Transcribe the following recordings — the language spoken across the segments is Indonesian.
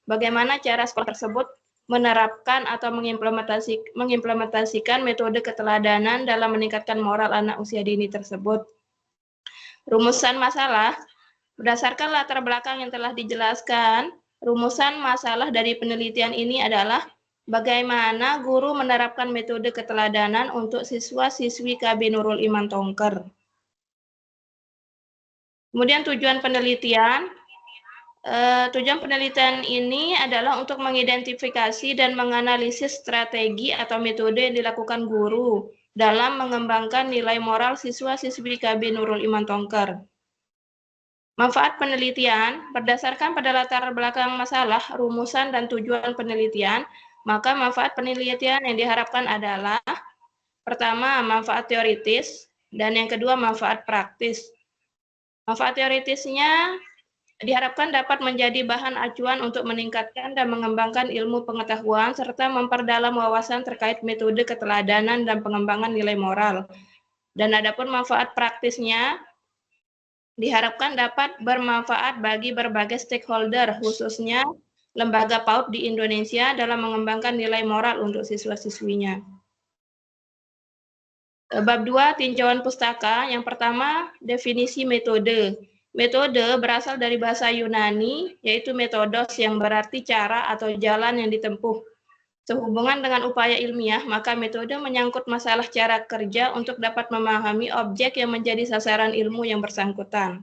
bagaimana cara sekolah tersebut menerapkan atau mengimplementasikan metode keteladanan dalam meningkatkan moral anak usia dini tersebut. Rumusan masalah, berdasarkan latar belakang yang telah dijelaskan, rumusan masalah dari penelitian ini adalah bagaimana guru menerapkan metode keteladanan untuk siswa-siswi KB Nurul Iman Tongker. Kemudian tujuan penelitian ini adalah untuk mengidentifikasi dan menganalisis strategi atau metode yang dilakukan guru dalam mengembangkan nilai moral siswa-siswi KB Nurul Iman Tongker. Manfaat penelitian berdasarkan pada latar belakang masalah, rumusan, dan tujuan penelitian, maka manfaat penelitian yang diharapkan adalah pertama, manfaat teoritis, dan yang kedua, manfaat praktis. Manfaat teoritisnya diharapkan dapat menjadi bahan acuan untuk meningkatkan dan mengembangkan ilmu pengetahuan serta memperdalam wawasan terkait metode keteladanan dan pengembangan nilai moral. Dan adapun manfaat praktisnya diharapkan dapat bermanfaat bagi berbagai stakeholder, khususnya lembaga PAUD di Indonesia dalam mengembangkan nilai moral untuk siswa-siswinya. Bab 2, tinjauan pustaka. Yang pertama, definisi metode. Metode berasal dari bahasa Yunani, yaitu metodos yang berarti cara atau jalan yang ditempuh. Sehubungan dengan upaya ilmiah, maka metode menyangkut masalah cara kerja untuk dapat memahami objek yang menjadi sasaran ilmu yang bersangkutan.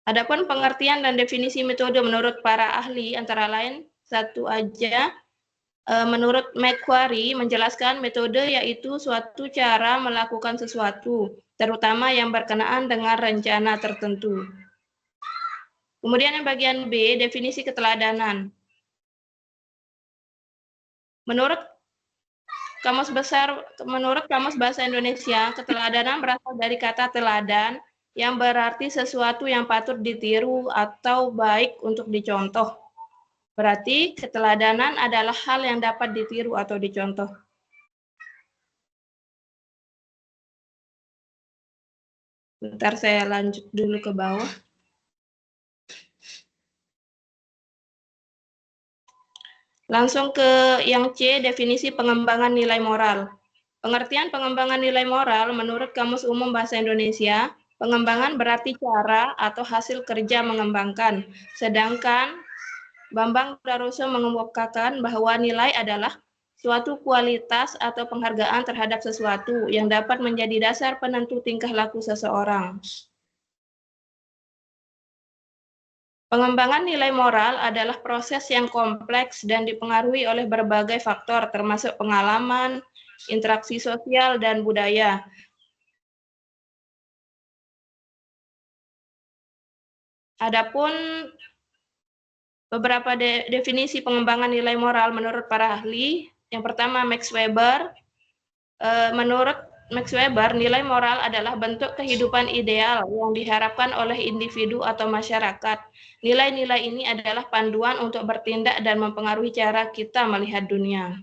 Adapun pengertian dan definisi metode menurut para ahli antara lain, satu aja, menurut Macquarie menjelaskan metode yaitu suatu cara melakukan sesuatu, terutama yang berkenaan dengan rencana tertentu. Kemudian yang bagian B, definisi keteladanan. Menurut Kamus Bahasa Indonesia, keteladanan berasal dari kata teladan yang berarti sesuatu yang patut ditiru atau baik untuk dicontoh. Berarti keteladanan adalah hal yang dapat ditiru atau dicontoh. Bentar saya lanjut dulu ke bawah. Langsung ke yang C, definisi pengembangan nilai moral. Pengertian pengembangan nilai moral menurut Kamus Umum Bahasa Indonesia, pengembangan berarti cara atau hasil kerja mengembangkan. Sedangkan Bambang Daroso mengemukakan bahwa nilai adalah suatu kualitas atau penghargaan terhadap sesuatu yang dapat menjadi dasar penentu tingkah laku seseorang. Pengembangan nilai moral adalah proses yang kompleks dan dipengaruhi oleh berbagai faktor, termasuk pengalaman, interaksi sosial, dan budaya. Adapun beberapa definisi pengembangan nilai moral menurut para ahli. Yang pertama, Max Weber. Menurut Max Weber, nilai moral adalah bentuk kehidupan ideal yang diharapkan oleh individu atau masyarakat. Nilai-nilai ini adalah panduan untuk bertindak dan mempengaruhi cara kita melihat dunia.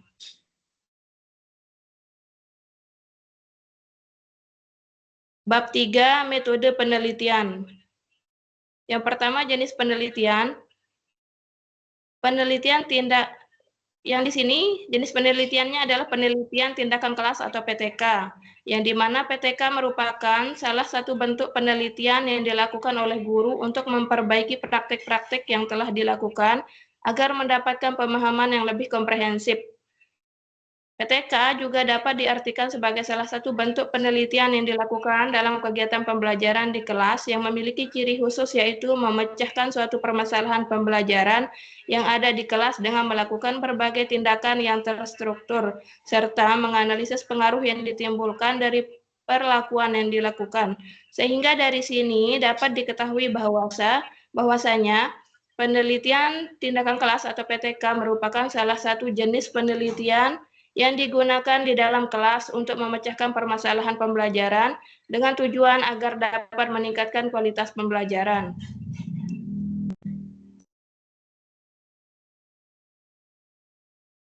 Bab 3, metode penelitian. Yang pertama, jenis penelitian. Penelitian tindak yang di sini jenis penelitiannya adalah penelitian tindakan kelas atau PTK, yang dimana PTK merupakan salah satu bentuk penelitian yang dilakukan oleh guru untuk memperbaiki praktik-praktik yang telah dilakukan agar mendapatkan pemahaman yang lebih komprehensif. PTK juga dapat diartikan sebagai salah satu bentuk penelitian yang dilakukan dalam kegiatan pembelajaran di kelas yang memiliki ciri khusus, yaitu memecahkan suatu permasalahan pembelajaran yang ada di kelas dengan melakukan berbagai tindakan yang terstruktur, serta menganalisis pengaruh yang ditimbulkan dari perlakuan yang dilakukan. Sehingga dari sini dapat diketahui bahwasanya penelitian tindakan kelas atau PTK merupakan salah satu jenis penelitian yang digunakan di dalam kelas untuk memecahkan permasalahan pembelajaran dengan tujuan agar dapat meningkatkan kualitas pembelajaran.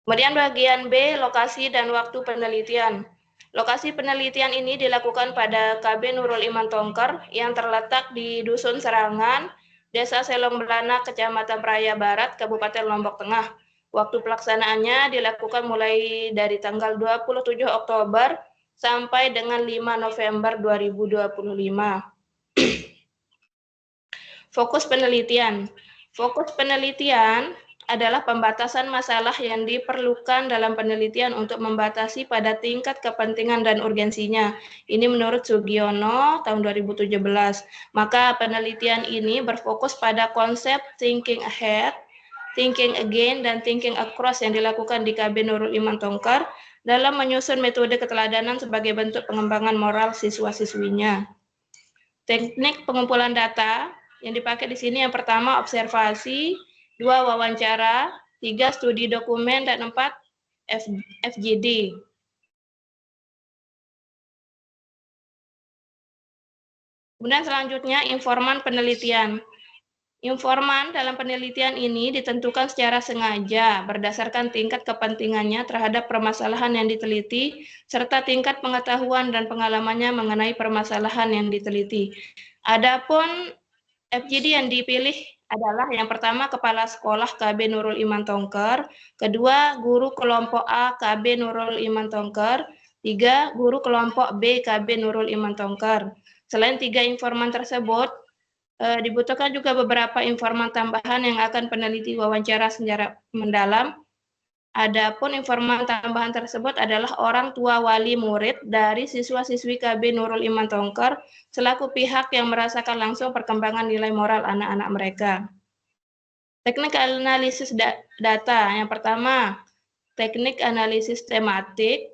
Kemudian bagian B, lokasi dan waktu penelitian. Lokasi penelitian ini dilakukan pada KB Nurul Iman Tongker yang terletak di Dusun Serangan, Desa Selong Belana, Kecamatan Praia Barat, Kabupaten Lombok Tengah. Waktu pelaksanaannya dilakukan mulai dari tanggal 27 Oktober sampai dengan 5 November 2025. Fokus penelitian. Fokus penelitian adalah pembatasan masalah yang diperlukan dalam penelitian untuk membatasi pada tingkat kepentingan dan urgensinya. Ini menurut Sugiono tahun 2017. Maka penelitian ini berfokus pada konsep thinking ahead, thinking again, dan thinking across yang dilakukan di KB Nurul Iman Tongkar dalam menyusun metode keteladanan sebagai bentuk pengembangan moral siswa-siswinya. Teknik pengumpulan data yang dipakai di sini yang pertama observasi, 2 wawancara, 3 studi dokumen, dan 4 FGD. Kemudian selanjutnya informan penelitian. Informan dalam penelitian ini ditentukan secara sengaja berdasarkan tingkat kepentingannya terhadap permasalahan yang diteliti serta tingkat pengetahuan dan pengalamannya mengenai permasalahan yang diteliti. Adapun FGD yang dipilih adalah yang pertama Kepala Sekolah KB Nurul Iman Tongker, kedua Guru Kelompok A KB Nurul Iman Tongker, 3 Guru Kelompok B KB Nurul Iman Tongker. Selain 3 informan tersebut, dibutuhkan juga beberapa informan tambahan yang akan peneliti wawancara secara mendalam. Adapun informan tambahan tersebut adalah orang tua wali murid dari siswa-siswi KB Nurul Iman Tongker selaku pihak yang merasakan langsung perkembangan nilai moral anak-anak mereka. Teknik analisis data. Yang pertama, teknik analisis tematik.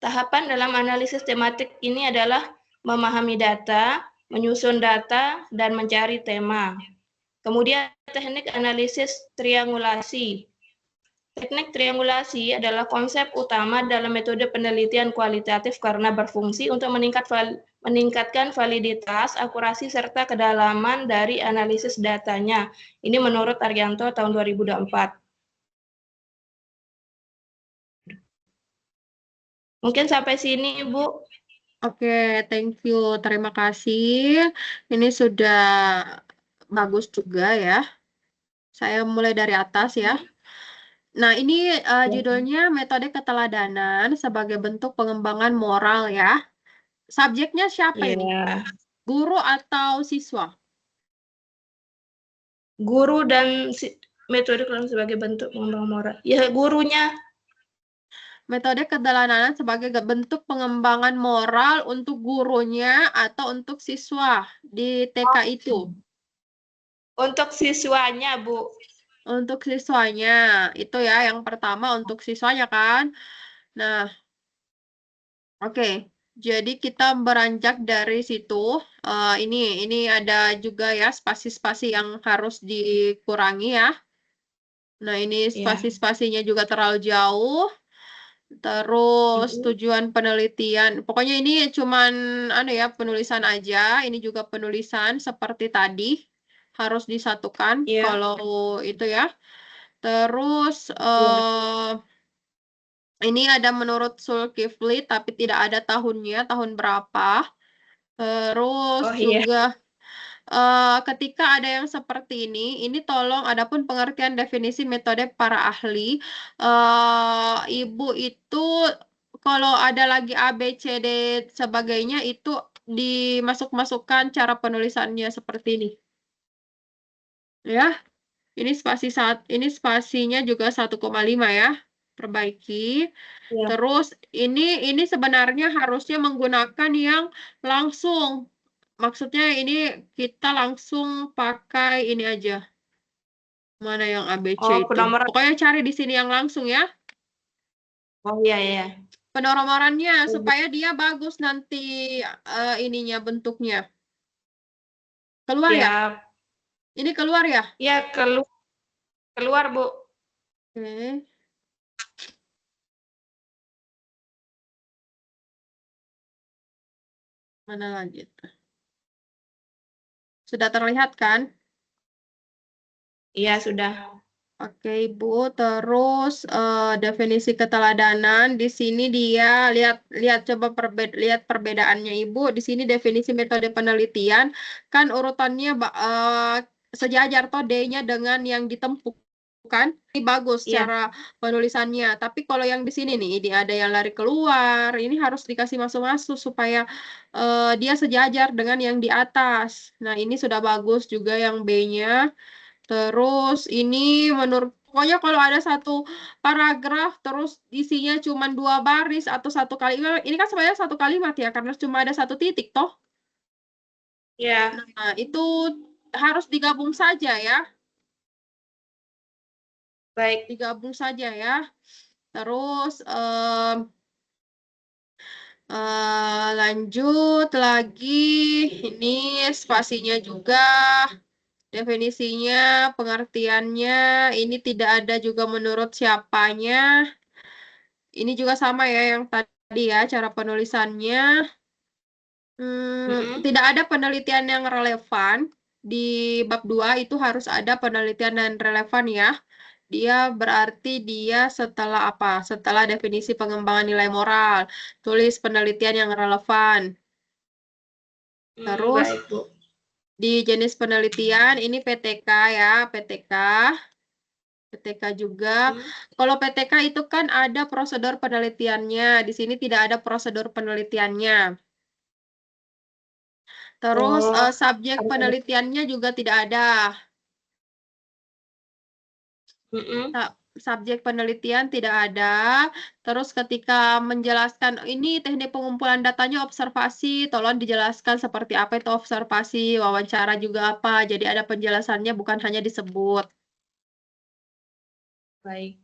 Tahapan dalam analisis tematik ini adalah memahami data, menyusun data, dan mencari tema. Kemudian teknik analisis triangulasi. Teknik triangulasi adalah konsep utama dalam metode penelitian kualitatif karena berfungsi untuk meningkatkan validitas, akurasi, serta kedalaman dari analisis datanya. Ini menurut Arianto tahun 2024. Mungkin sampai sini, Bu. Oke, thank you. Terima kasih. Ini sudah bagus juga ya. Saya mulai dari atas ya. Nah, ini judulnya metode keteladanan sebagai bentuk pengembangan moral ya. Subjeknya siapa ini? Ya, Guru atau siswa? guru dan metode sebagai bentuk pengembangan moral. Ya, gurunya. Metode keteladanan sebagai bentuk pengembangan moral untuk gurunya atau untuk siswa di TK itu. Untuk siswanya, Bu. Untuk siswanya, itu ya yang pertama untuk siswanya kan. Nah, oke. Jadi kita beranjak dari situ. Ini ada juga ya spasi-spasi yang harus dikurangi ya. Nah, ini Ya. spasi-spasinya juga terlalu jauh. Terus tujuan penelitian. Pokoknya ini cuman ya penulisan aja. Ini juga penulisan seperti tadi harus disatukan Ya. kalau itu ya. Terus ini ada menurut Zulkifli tapi tidak ada tahunnya, tahun berapa. Terus juga ketika ada yang seperti ini tolong adapun pengertian definisi metode para ahli. Ibu itu kalau ada lagi A, B, C, D sebagainya itu dimasuk-masukkan cara penulisannya seperti ini. Ya, ini spasinya juga 1,5 ya. Perbaiki. Ya. Terus ini sebenarnya harusnya menggunakan yang langsung. Maksudnya ini kita langsung pakai ini aja. Mana yang ABC itu? Penomoran. Pokoknya cari di sini yang langsung ya. Oh iya, iya. Penomorannya supaya dia bagus nanti ininya bentuknya. Keluar ya? Ya. Ini keluar ya? Ya, keluar, Bu. Oke. Mana lagi? Sudah terlihat kan? Iya, sudah. Oke, Ibu. Terus definisi keteladanan di sini dia lihat coba lihat perbedaannya Ibu. Di sini definisi metode penelitian kan urutannya sejajar toh D-nya dengan yang ditempuh kan. Ini bagus Iya. cara penulisannya. Tapi kalau yang di sini nih, ini ada yang lari keluar. Ini harus dikasih masuk-masuk supaya dia sejajar dengan yang di atas. Nah, ini sudah bagus juga yang B-nya. Terus ini pokoknya kalau ada satu paragraf terus isinya cuma 2 baris atau 1 kalimat, ini kan sebenarnya 1 kalimat ya karena cuma ada 1 titik toh. Iya. Nah, itu harus digabung saja ya. Baik. Digabung saja ya. Terus lanjut lagi, ini spasinya juga. Definisinya, pengertiannya, ini tidak ada juga menurut siapanya. Ini juga sama ya yang tadi ya, cara penulisannya. Tidak ada penelitian yang relevan. Di bab 2 itu harus ada penelitian yang relevan ya. Dia berarti dia setelah apa? Setelah definisi pengembangan nilai moral. Tulis penelitian yang relevan. Terus Baik, Bu. di jenis penelitian ini PTK ya, PTK juga. Kalau PTK itu kan ada prosedur penelitiannya. Di sini tidak ada prosedur penelitiannya. Terus subjek penelitiannya juga tidak ada. Subjek penelitian tidak ada. Terus ketika menjelaskan ini teknik pengumpulan datanya observasi, tolong dijelaskan seperti apa itu observasi, wawancara juga apa. Jadi ada penjelasannya bukan hanya disebut. Baik.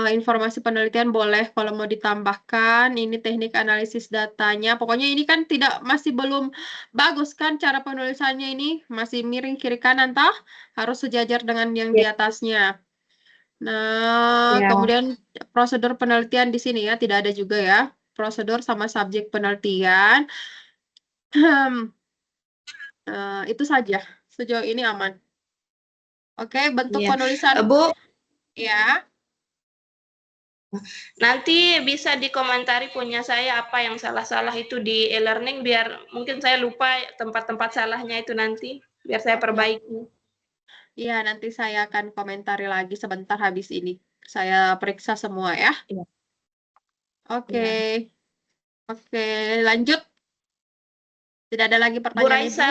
Informasi penelitian boleh kalau mau ditambahkan. Ini teknik analisis datanya. Pokoknya ini kan masih belum bagus kan cara penulisannya ini. Masih miring kiri kanan tah. Harus sejajar dengan yang di atasnya. Nah, kemudian prosedur penelitian di sini ya, tidak ada juga ya. Prosedur sama subjek penelitian. Itu saja. Sejauh ini aman. Oke, bentuk penulisan. Bu, Ya. nanti bisa dikomentari punya saya apa yang salah-salah itu di e-learning biar mungkin saya lupa tempat-tempat salahnya itu nanti biar saya perbaiki. Iya, nanti saya akan komentari lagi sebentar habis ini. Saya periksa semua ya. Iya. Oke. Oke, lanjut. Tidak ada lagi Bu pertanyaan Ibu? Raisa,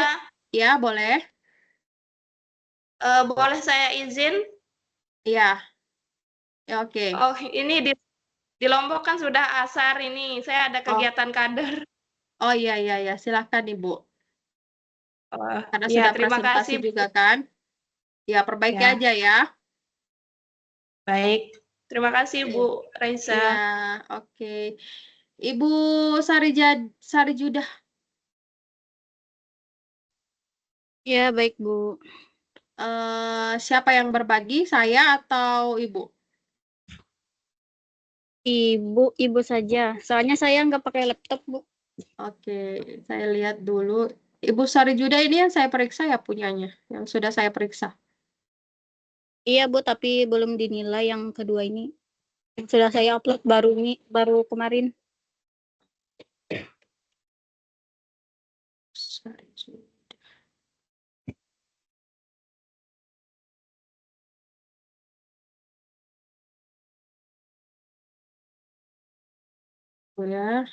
Ya, boleh. boleh saya izin? Iya. Ya, oke. Oh, ini di Lombok kan sudah asar ini. Saya ada kegiatan kader. Oh iya, iya. Silahkan Ibu. Karena Ya, sudah terima presentasi kasih. juga kan. Ya, perbaiki Ya. aja ya. Baik. Terima kasih, Bu Raisa. Iya, oke. Ibu Sari Judah. Ya, baik, Bu. Siapa yang berbagi, saya atau Ibu? Ibu saja. Soalnya saya nggak pakai laptop, Bu. Oke, saya lihat dulu. Ibu Sari Judah ini yang saya periksa ya punyanya, yang sudah saya periksa. Iya, Bu, tapi belum dinilai yang kedua ini. Yang sudah saya upload baru kemarin. Sari Judah. Ya.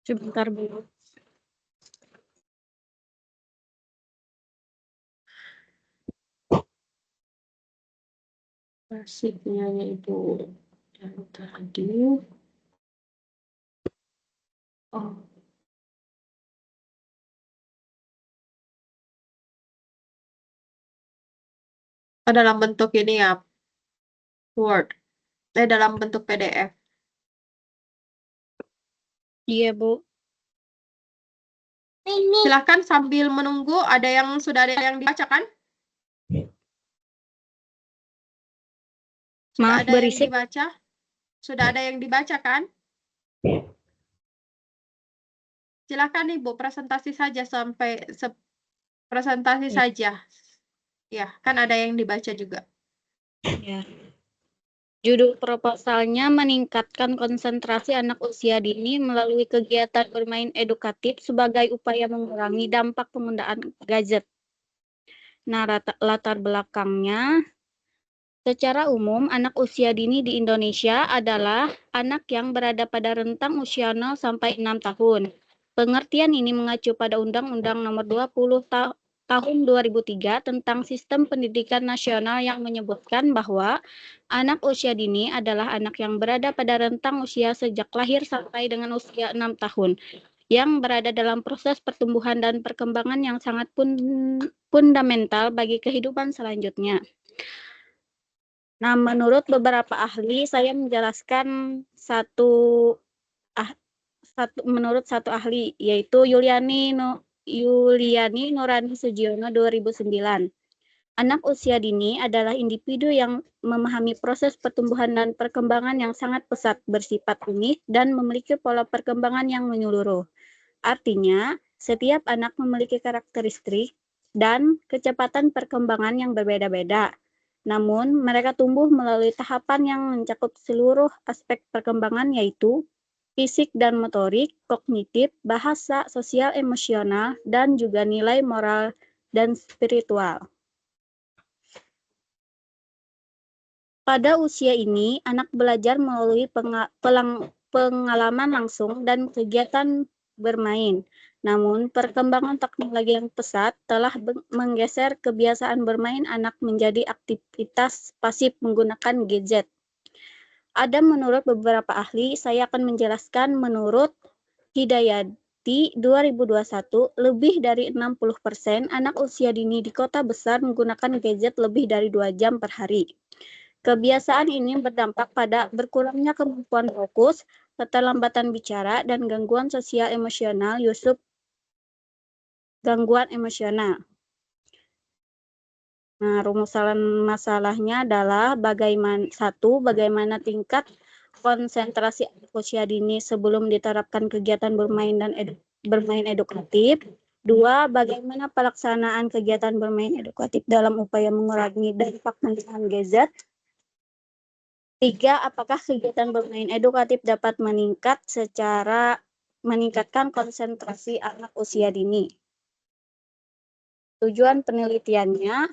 Sebentar, Bu. Masih punyanya Ibu yang tadi. Oh. Dalam bentuk ini ya, Word. Dalam bentuk PDF. Iya, Bu. Silahkan sambil menunggu, sudah ada yang dibacakan? Maaf, berisik. Sudah ada yang dibaca kan? Silakan Ibu presentasi saja sampai Presentasi saja. Ya, kan ada yang dibaca juga. Ya. Judul proposalnya meningkatkan konsentrasi anak usia dini melalui kegiatan bermain edukatif sebagai upaya mengurangi dampak penggunaan gadget. Nah, latar belakangnya, secara umum anak usia dini di Indonesia adalah anak yang berada pada rentang usia 0 sampai 6 tahun. Pengertian ini mengacu pada Undang-Undang Nomor 20 Tahun 2003 tentang Sistem Pendidikan Nasional yang menyebutkan bahwa anak usia dini adalah anak yang berada pada rentang usia sejak lahir sampai dengan usia 6 tahun, yang berada dalam proses pertumbuhan dan perkembangan yang sangat fundamental bagi kehidupan selanjutnya. Nah, menurut beberapa ahli, saya menjelaskan menurut satu ahli, yaitu Yuliani Nurani Sujiono 2009. Anak usia dini adalah individu yang memahami proses pertumbuhan dan perkembangan yang sangat pesat, bersifat unik, dan memiliki pola perkembangan yang menyeluruh. Artinya, setiap anak memiliki karakteristik dan kecepatan perkembangan yang berbeda-beda. Namun, mereka tumbuh melalui tahapan yang mencakup seluruh aspek perkembangan, yaitu fisik dan motorik, kognitif, bahasa, sosial, emosional, dan juga nilai moral dan spiritual. Pada usia ini, anak belajar melalui pengalaman langsung dan kegiatan bermain. Namun, perkembangan teknologi yang pesat telah menggeser kebiasaan bermain anak menjadi aktivitas pasif menggunakan gadget. Ada menurut beberapa ahli, saya akan menjelaskan menurut Hidayati 2021, lebih dari 60% anak usia dini di kota besar menggunakan gadget lebih dari 2 jam per hari. Kebiasaan ini berdampak pada berkurangnya kemampuan fokus, keterlambatan bicara, dan gangguan sosial emosional. Gangguan emosional. Nah, rumusan masalahnya adalah bagaimana tingkat konsentrasi usia dini sebelum diterapkan kegiatan bermain dan bermain edukatif. 2. Bagaimana pelaksanaan kegiatan bermain edukatif dalam upaya mengurangi dampak penggunaan gadget. 3. Apakah kegiatan bermain edukatif dapat meningkatkan konsentrasi anak usia dini? Tujuan penelitiannya,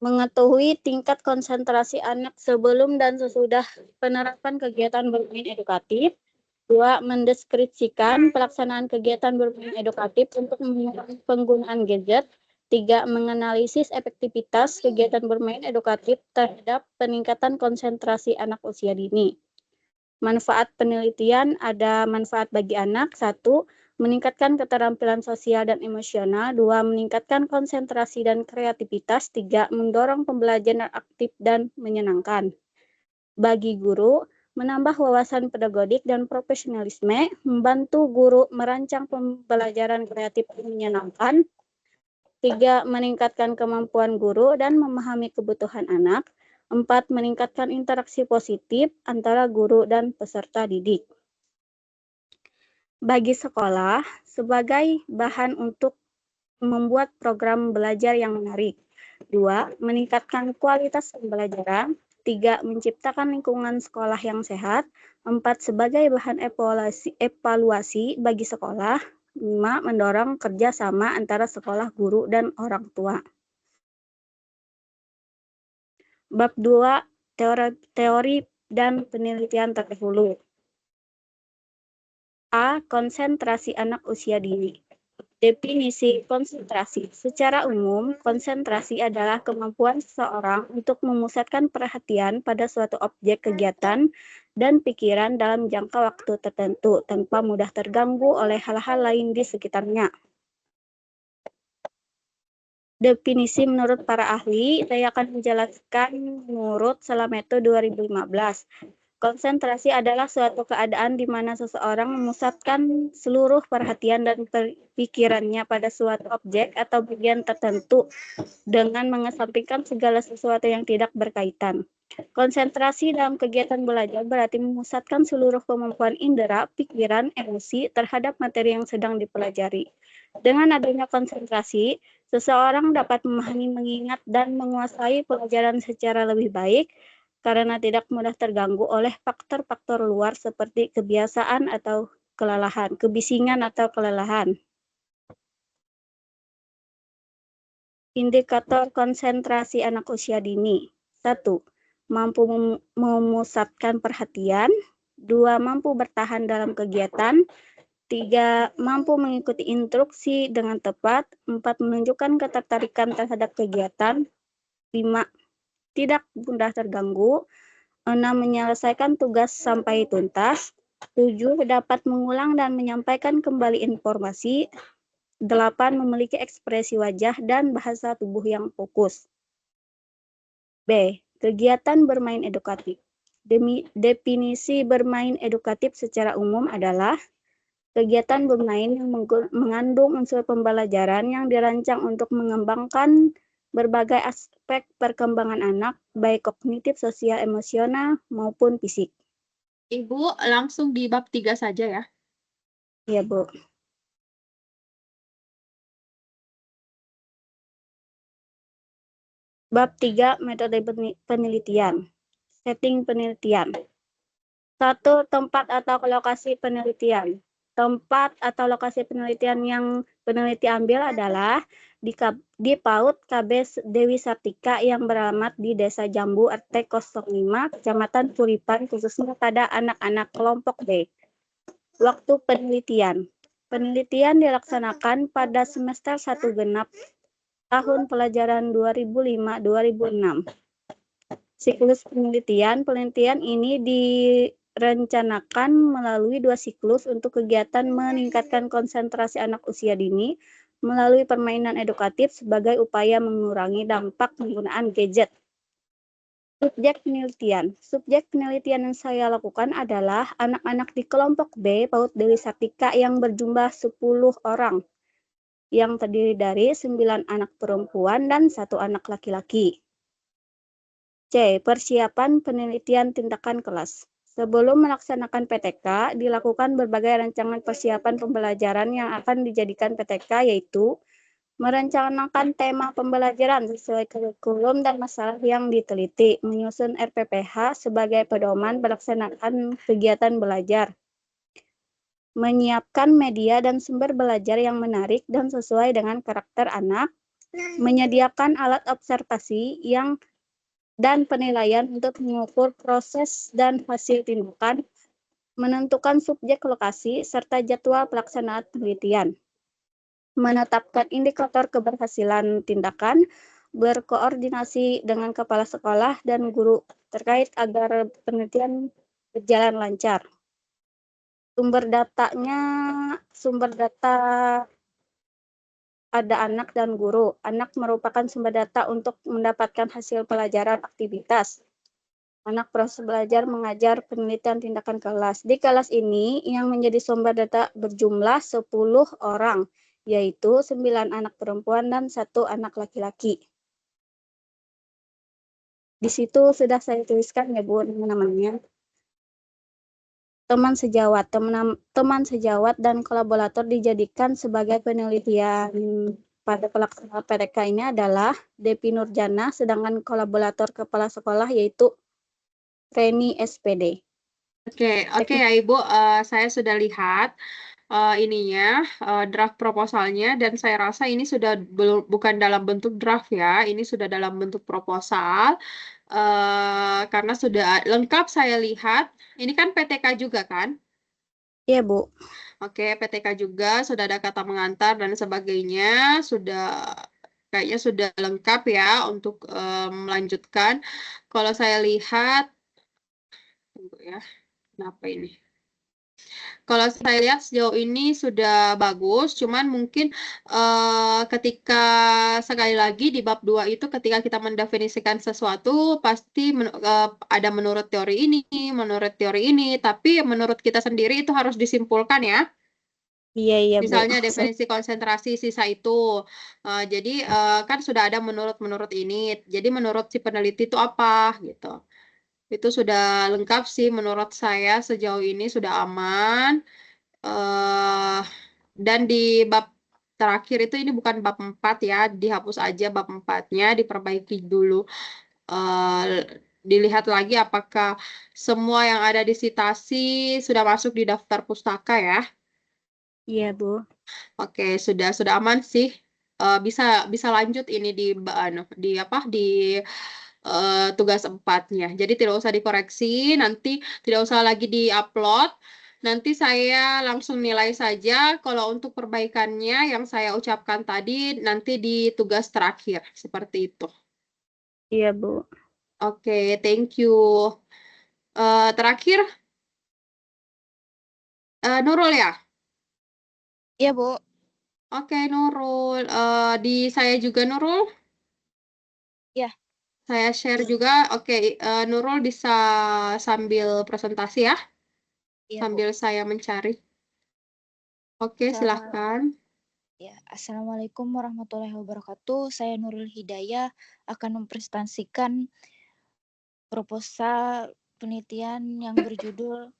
mengetahui tingkat konsentrasi anak sebelum dan sesudah penerapan kegiatan bermain edukatif. 2. Mendeskripsikan pelaksanaan kegiatan bermain edukatif untuk mengurangi penggunaan gadget. 3. Menganalisis efektivitas kegiatan bermain edukatif terhadap peningkatan konsentrasi anak usia dini. Manfaat penelitian, ada manfaat bagi anak. 1. Meningkatkan keterampilan sosial dan emosional. 2. Meningkatkan konsentrasi dan kreativitas. 3. Mendorong pembelajaran aktif dan menyenangkan. Bagi guru, menambah wawasan pedagodik dan profesionalisme, membantu guru merancang pembelajaran kreatif dan menyenangkan. 3. Meningkatkan kemampuan guru dan memahami kebutuhan anak. 4. Meningkatkan interaksi positif antara guru dan peserta didik. Bagi sekolah, sebagai bahan untuk membuat program belajar yang menarik. 2. Meningkatkan kualitas pembelajaran. 3. Menciptakan lingkungan sekolah yang sehat. 4. Sebagai bahan evaluasi bagi sekolah. 5. Mendorong kerjasama antara sekolah, guru, dan orang tua. Bab 2. Teori dan penelitian terdahulu. A. Konsentrasi anak usia dini. Definisi konsentrasi. Secara umum, konsentrasi adalah kemampuan seseorang untuk memusatkan perhatian pada suatu objek kegiatan dan pikiran dalam jangka waktu tertentu tanpa mudah terganggu oleh hal-hal lain di sekitarnya. Definisi menurut para ahli, saya akan menjelaskan menurut Salameto 2015. Konsentrasi adalah suatu keadaan di mana seseorang memusatkan seluruh perhatian dan pikirannya pada suatu objek atau bagian tertentu dengan mengesampingkan segala sesuatu yang tidak berkaitan. Konsentrasi dalam kegiatan belajar berarti memusatkan seluruh kemampuan indera, pikiran, emosi terhadap materi yang sedang dipelajari. Dengan adanya konsentrasi, seseorang dapat memahami, mengingat, dan menguasai pelajaran secara lebih baik karena tidak mudah terganggu oleh faktor-faktor luar seperti kebiasaan atau kelelahan, kebisingan atau kelelahan. Indikator konsentrasi anak usia dini. 1. Mampu memusatkan perhatian. 2. Mampu bertahan dalam kegiatan. 3. Mampu mengikuti instruksi dengan tepat. 4. Menunjukkan ketertarikan terhadap kegiatan. 5. Tidak mudah terganggu. 6. Menyelesaikan tugas sampai tuntas. 7. Dapat mengulang dan menyampaikan kembali informasi. 8. Memiliki ekspresi wajah dan bahasa tubuh yang fokus. B. Kegiatan bermain edukatif. Definisi bermain edukatif secara umum adalah kegiatan bermain yang mengandung unsur pembelajaran yang dirancang untuk mengembangkan berbagai aspek perkembangan anak, baik kognitif, sosial, emosional, maupun fisik. Ibu, langsung di bab 3 saja ya. Iya, Bu. Bab 3, metode penelitian. Setting penelitian. 1. Tempat atau lokasi penelitian. Tempat atau lokasi penelitian yang peneliti ambil adalah di PAUD KB Dewi Sartika yang beralamat di Desa Jambu, RT 05, Kecamatan Puripan, khususnya pada anak-anak kelompok B. Waktu penelitian. Penelitian dilaksanakan pada semester 1 genap tahun pelajaran 2005-2006. Siklus penelitian ini direncanakan melalui 2 siklus untuk kegiatan meningkatkan konsentrasi anak usia dini melalui permainan edukatif sebagai upaya mengurangi dampak penggunaan gadget. Subjek penelitian yang saya lakukan adalah anak-anak di kelompok B PAUD Dewi Sartika yang berjumlah 10 orang, yang terdiri dari 9 anak perempuan dan 1 anak laki-laki. C. Persiapan penelitian tindakan kelas. Sebelum melaksanakan PTK, dilakukan berbagai rancangan persiapan pembelajaran yang akan dijadikan PTK, yaitu merencanakan tema pembelajaran sesuai kurikulum dan masalah yang diteliti, menyusun RPPH sebagai pedoman pelaksanaan kegiatan belajar, menyiapkan media dan sumber belajar yang menarik dan sesuai dengan karakter anak, menyediakan alat observasi dan penilaian untuk mengukur proses dan hasil tindakan, menentukan subjek lokasi, serta jadwal pelaksanaan penelitian, menetapkan indikator keberhasilan tindakan, berkoordinasi dengan kepala sekolah dan guru terkait agar penelitian berjalan lancar. Sumber data ada anak dan guru. Anak merupakan sumber data untuk mendapatkan hasil pelajaran aktivitas. Anak proses belajar, mengajar, penelitian, tindakan kelas. Di kelas ini yang menjadi sumber data berjumlah 10 orang, yaitu 9 anak perempuan dan 1 anak laki-laki. Di situ sudah saya tuliskan ya Bu namanya. Teman sejawat dan kolaborator dijadikan sebagai penelitian pada pelaksanaan PTK ini adalah Depi Nurjana, sedangkan kolaborator kepala sekolah yaitu Reni SPD. Oke ya Ibu, saya sudah lihat draft proposalnya, dan saya rasa ini sudah bukan dalam bentuk draft ya, ini sudah dalam bentuk proposal, karena sudah lengkap saya lihat. Ini kan PTK juga kan? Iya Bu. Oke, PTK juga sudah ada kata mengantar dan sebagainya, kayaknya sudah lengkap ya untuk melanjutkan. Kalau saya lihat, tunggu ya, kenapa ini? Kalau saya lihat sejauh ini sudah bagus, cuman mungkin ketika sekali lagi di bab 2 itu ketika kita mendefinisikan sesuatu pasti ada menurut teori ini, tapi menurut kita sendiri itu harus disimpulkan ya. Iya, Bu. Misalnya definisi konsentrasi sisa itu. Jadi kan sudah ada menurut ini. Jadi menurut si peneliti itu apa gitu. Itu sudah lengkap sih menurut saya sejauh ini sudah aman. Dan di bab terakhir itu ini bukan bab 4 ya, dihapus aja bab 4-nya, diperbaiki dulu. Dilihat lagi apakah semua yang ada di sitasi sudah masuk di daftar pustaka ya. Iya, Bu. Oke, sudah aman sih. Bisa lanjut ini di tugas 4-nya. Jadi tidak usah dikoreksi, nanti tidak usah lagi di-upload. Nanti saya langsung nilai saja. Kalau untuk perbaikannya yang saya ucapkan tadi nanti di tugas terakhir seperti itu. Iya, Bu. Oke, thank you. Terakhir Nurul ya. Iya, Bu. Oke, Nurul. Di saya juga Nurul. Ya. Saya share juga. Oke, Nurul bisa sambil presentasi ya. Iya, Sambil Bu. saya mencari. Oke, silahkan. Ya, Assalamualaikum warahmatullahi wabarakatuh. Saya Nurul Hidayah akan mempresentasikan proposal penelitian yang berjudul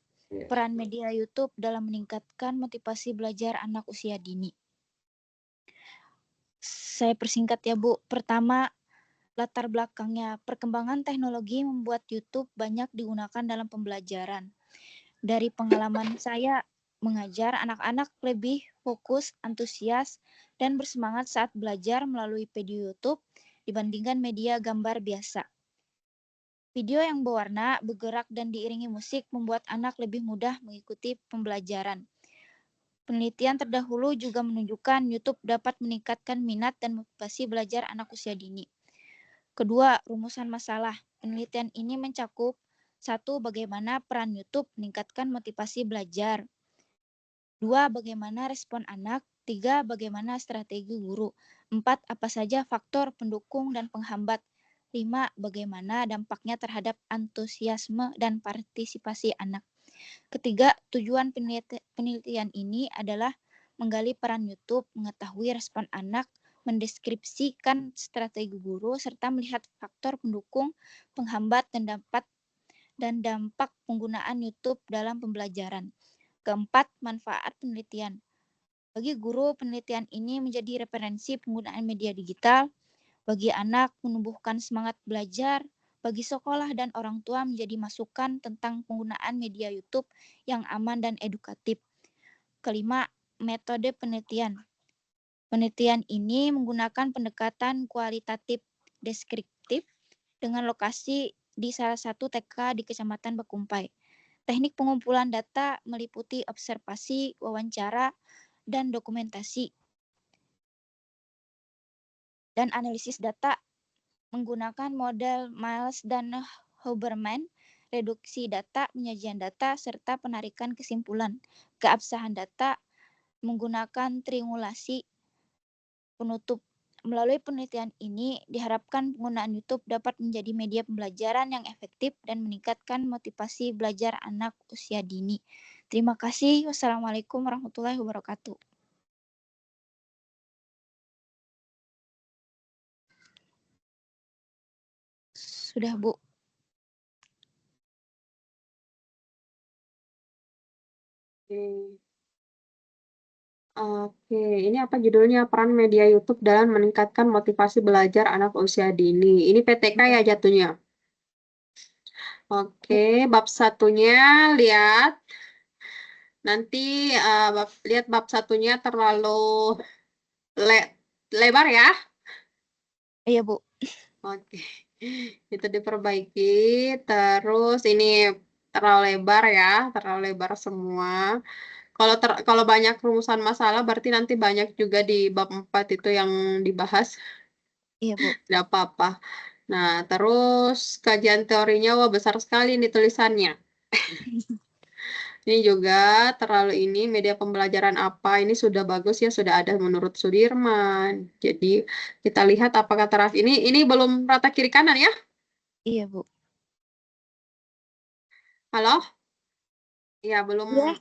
Peran Media YouTube dalam Meningkatkan Motivasi Belajar Anak Usia Dini. Saya persingkat ya, Bu. Pertama, latar belakangnya. Perkembangan teknologi membuat YouTube banyak digunakan dalam pembelajaran. Dari pengalaman saya mengajar, anak-anak lebih fokus, antusias, dan bersemangat saat belajar melalui video YouTube dibandingkan media gambar biasa. Video yang berwarna, bergerak, dan diiringi musik membuat anak lebih mudah mengikuti pembelajaran. Penelitian terdahulu juga menunjukkan YouTube dapat meningkatkan minat dan motivasi belajar anak usia dini. Kedua, rumusan masalah. Penelitian ini mencakup 1. Bagaimana peran YouTube meningkatkan motivasi belajar. 2. Bagaimana respon anak. 3. Bagaimana strategi guru. 4. Apa saja faktor pendukung dan penghambat. 5. Bagaimana dampaknya terhadap antusiasme dan partisipasi anak. Ketiga, tujuan penelitian ini adalah menggali peran YouTube, mengetahui respon anak, mendeskripsikan strategi guru, serta melihat faktor pendukung, penghambat, dan dampak penggunaan YouTube dalam pembelajaran. Keempat, manfaat penelitian. Bagi guru, penelitian ini menjadi referensi penggunaan media digital. Bagi anak, menumbuhkan semangat belajar. Bagi sekolah dan orang tua menjadi masukan tentang penggunaan media YouTube yang aman dan edukatif. Kelima, metode penelitian. Penelitian ini menggunakan pendekatan kualitatif deskriptif dengan lokasi di salah satu TK di Kecamatan Bekumpai. Teknik pengumpulan data meliputi observasi, wawancara, dan dokumentasi. Dan analisis data menggunakan model Miles dan Huberman, reduksi data, penyajian data, serta penarikan kesimpulan. Keabsahan data menggunakan triangulasi penutup. Melalui penelitian ini, diharapkan penggunaan YouTube dapat menjadi media pembelajaran yang efektif dan meningkatkan motivasi belajar anak usia dini. Terima kasih. Wassalamualaikum warahmatullahi wabarakatuh. Sudah, Bu. Oke, ini apa judulnya? Peran media YouTube dalam meningkatkan motivasi belajar anak usia dini. Ini PTK ya jatuhnya. Oke, bab satunya lihat. Nanti lihat bab satunya terlalu lebar ya. Iya, Bu. Oke, itu diperbaiki. Terus ini terlalu lebar ya, terlalu lebar semua. Kalau banyak rumusan masalah berarti nanti banyak juga di bab 4 itu yang dibahas. Iya, Bu. Tidak apa-apa. Nah, terus kajian teorinya wah besar sekali nih tulisannya. Ini juga terlalu ini media pembelajaran apa? Ini sudah bagus ya, sudah ada menurut Sudirman. Jadi kita lihat apakah taraf ini belum rata kiri kanan ya? Iya, Bu. Halo? Ya, belum. Iya.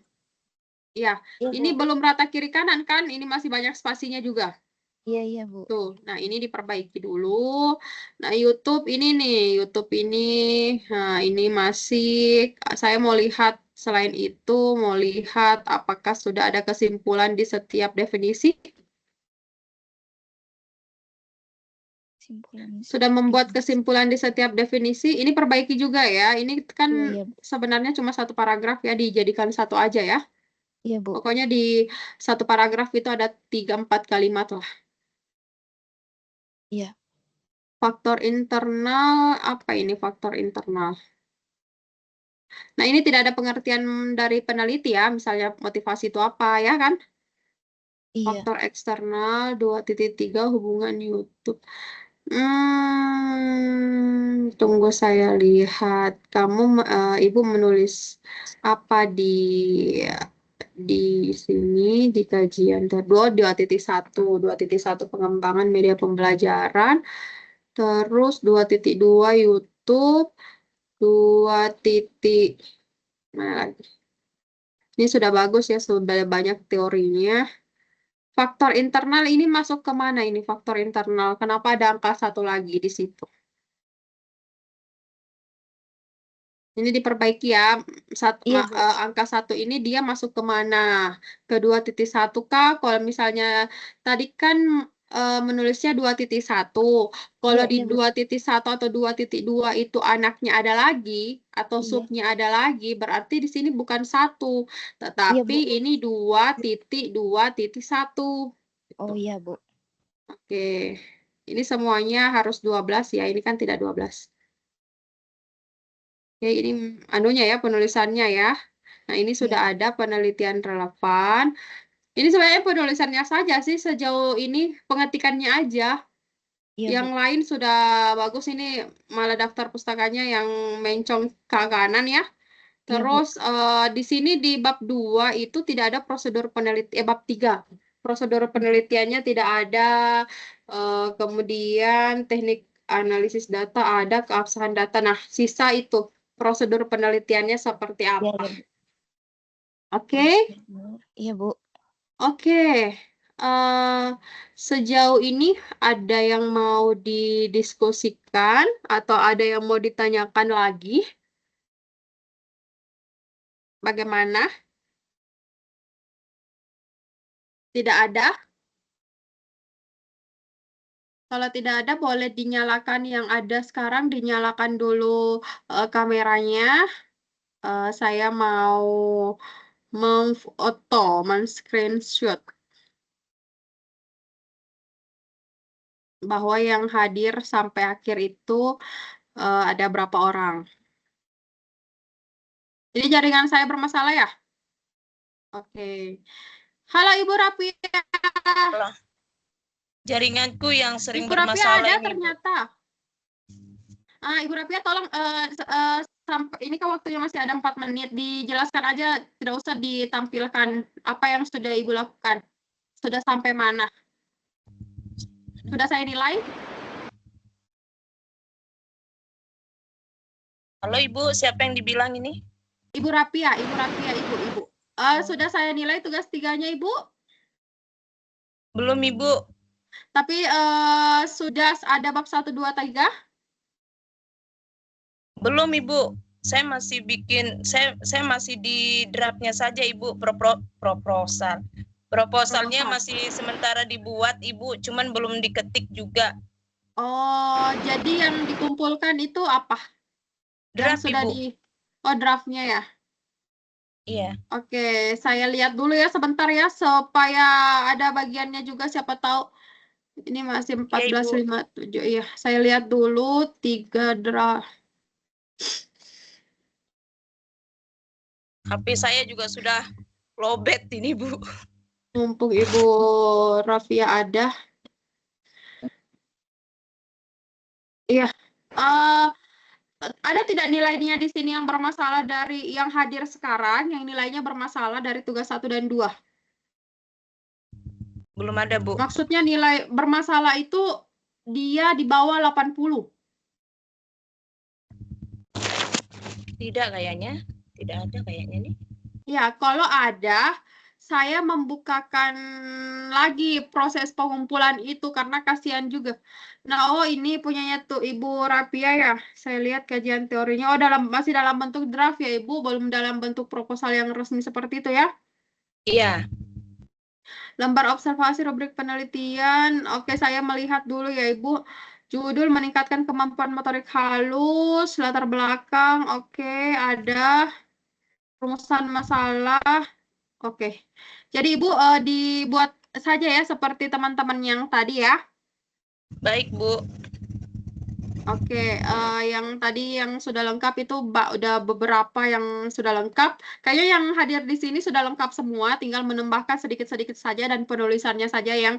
Ya, Iya, ini Bu. belum rata kiri kanan kan? Ini masih banyak spasinya juga. Iya, iya, Bu. Tuh, nah ini diperbaiki dulu. Nah, YouTube ini nih, YouTube ini, nah ini masih, saya mau lihat selain itu, mau lihat apakah sudah ada kesimpulan di setiap definisi. Sudah membuat kesimpulan di setiap definisi, ini perbaiki juga ya. Ini kan Iya, sebenarnya cuma satu paragraf ya, dijadikan satu aja ya. iya, Bu. Pokoknya di satu paragraf itu ada 3-4 kalimat lah. Iya. Faktor internal, apa ini faktor internal? Nah, ini tidak ada pengertian dari peneliti ya, misalnya motivasi itu apa ya kan? Iya. Faktor eksternal 2.3 hubungan YouTube. Tunggu saya lihat. Kamu, Ibu menulis apa di sini di kajian kedua 2.1 pengembangan media pembelajaran, terus 2.2 YouTube, 2. Mana lagi? Ini sudah bagus ya, sudah banyak teorinya. Faktor internal ini masuk ke mana ini faktor internal? Kenapa ada angka 1 lagi di situ? Ini diperbaiki ya. Iya, Bu. Angka 1 ini dia masuk ke mana? Ke 2.1 kah? Kalau misalnya tadi kan menulisnya 2.1. Kalau Iya, di iya, Bu. 2.1 atau 2.2 itu anaknya ada lagi atau Iya. subnya ada lagi, berarti di sini bukan 1, Iya, tetapi Bu. ini 2.2.1. Oh, iya, Bu. Oke. Ini semuanya harus 12 ya. Ini kan tidak 12. Oke, ini anunya ya penulisannya ya. Nah, ini sudah Iya. ada penelitian relevan. Ini sebenarnya penulisannya saja sih sejauh ini pengetikannya aja. Iya, Yang Bu. lain sudah bagus ini malah daftar pustakanya yang mencong ke kanan ya. Iya, Bu. Terus di sini di bab 2 itu tidak ada prosedur penelitian, bab 3. Prosedur penelitiannya tidak ada, kemudian teknik analisis data ada, keabsahan data. Nah, sisa itu prosedur penelitiannya seperti Iya, apa. iya, Bu. Oke? Iya, Bu. Oke. Sejauh ini ada yang mau didiskusikan atau ada yang mau ditanyakan lagi? Bagaimana? Tidak ada? Kalau tidak ada, boleh dinyalakan yang ada sekarang, dinyalakan dulu kameranya. Saya mau memfoto, men-screenshot bahwa yang hadir sampai akhir itu ada berapa orang. Jadi jaringan saya bermasalah ya? Oke. Halo Ibu Rapia. Jaringanku yang sering Ibu Rapia bermasalah ada ini, ternyata. Ibu Rapia tolong sampai ini kan waktunya masih ada 4 menit. Dijelaskan aja, tidak usah ditampilkan apa yang sudah Ibu lakukan. Sudah sampai mana? Sudah saya nilai? Halo Ibu, siapa yang dibilang ini? Ibu Rapia, Ibu. Sudah saya nilai tugas 3-nya Ibu? Belum Ibu. Tapi sudah ada bab 1, 2, 3? Belum Ibu. Saya masih saya masih di draftnya saja Ibu, proposal. Proposalnya masih sementara dibuat Ibu, cuman belum diketik juga. Oh, jadi yang dikumpulkan itu apa? Draft yang sudah Ibu. Oh, draftnya ya? Iya. Oke, saya lihat dulu ya sebentar ya, supaya ada bagiannya juga, siapa tahu. Ini masih 14.57. Iya, saya lihat dulu 3 draft. HP saya juga sudah lowbat ini Bu. Mumpung Ibu Rafia ada. Iya. Ada tidak nilainya di sini yang bermasalah dari yang hadir sekarang, yang nilainya bermasalah dari tugas 1 dan 2? Belum ada, Bu. Maksudnya nilai bermasalah itu dia di bawah 80. Tidak kayaknya. Tidak ada kayaknya nih. Ya, kalau ada, saya membukakan lagi proses pengumpulan itu karena kasihan juga. Nah, oh ini punyanya tuh Ibu Rapia ya. Saya lihat kajian teorinya. Oh, masih dalam bentuk draft ya, Ibu, belum dalam bentuk proposal yang resmi seperti itu ya. Iya. Lembar observasi rubrik penelitian. Oke, saya melihat dulu ya, Ibu. Judul meningkatkan kemampuan motorik halus, latar belakang. Oke, ada rumusan masalah. Oke. Jadi Ibu dibuat saja ya seperti teman-teman yang tadi ya. Baik, Bu. Oke, yang tadi yang sudah lengkap itu udah beberapa yang sudah lengkap. Kayaknya yang hadir di sini sudah lengkap semua, tinggal menambahkan sedikit-sedikit saja dan penulisannya saja yang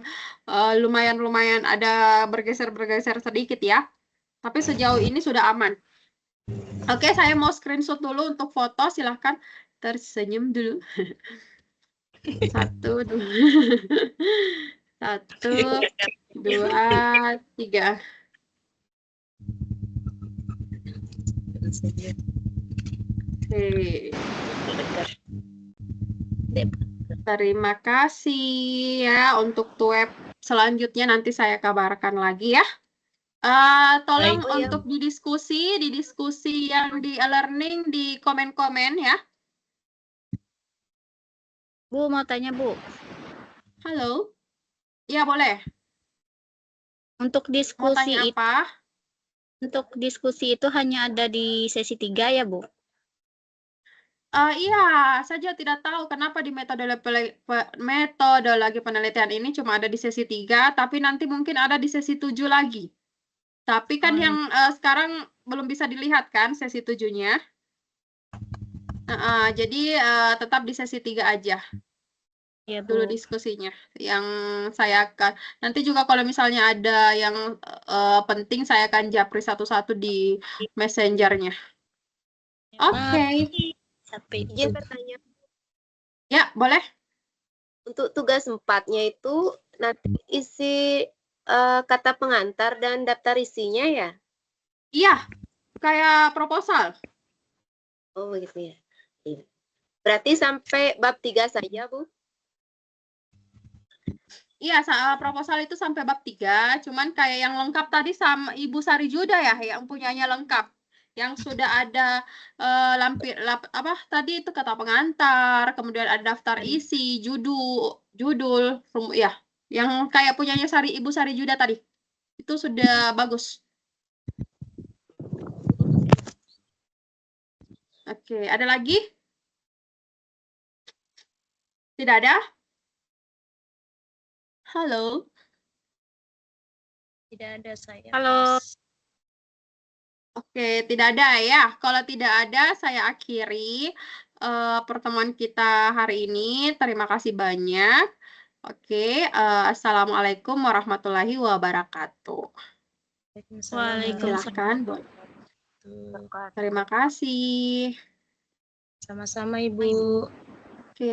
lumayan-lumayan ada bergeser-bergeser sedikit ya. Tapi sejauh ini sudah aman. Oke, saya mau screenshot dulu untuk foto, silahkan tersenyum dulu. 1, 2, 1, 2, 3. Oke. Terima kasih ya untuk web selanjutnya nanti saya kabarkan lagi ya. Tolong untuk di diskusi yang di e-learning di komen-komen ya. Bu, mau tanya, Bu. Halo. Ya, boleh. Untuk Mau diskusi tanya apa? itu hanya ada di sesi 3 ya, Bu? Iya, saja tidak tahu kenapa di metodologi penelitian ini cuma ada di sesi 3, tapi nanti mungkin ada di sesi 7 lagi. Tapi kan yang sekarang belum bisa dilihat kan sesi 7-nya. Jadi tetap di sesi 3 aja. Iya, Dulu Bu. diskusinya. Yang saya akan, nanti juga kalau misalnya ada yang penting, saya akan japri satu-satu di messengernya. Oke. Sampai izin bertanya. Ya, boleh. Untuk tugas 4-nya itu nanti isi kata pengantar dan daftar isinya ya? Iya, kayak proposal. Oh, begitu ya. Iya. Berarti sampai bab 3 saja, Bu? Iya, proposal itu sampai bab 3, cuman kayak yang lengkap tadi sama Ibu Sari Juda ya, yang punyanya lengkap. Yang sudah ada tadi itu kata pengantar, kemudian ada daftar isi, judul, ya, yang kayak punyanya Ibu Sari Juda tadi. Itu sudah bagus. Oke, ada lagi? Tidak ada? Halo? Tidak ada saya. Halo. Oke, tidak ada ya. Kalau tidak ada, saya akhiri pertemuan kita hari ini. Terima kasih banyak. Oke, assalamualaikum warahmatullahi wabarakatuh. Waalaikumsalam. Silakan. Terima kasih. Sama-sama, Ibu. Oke.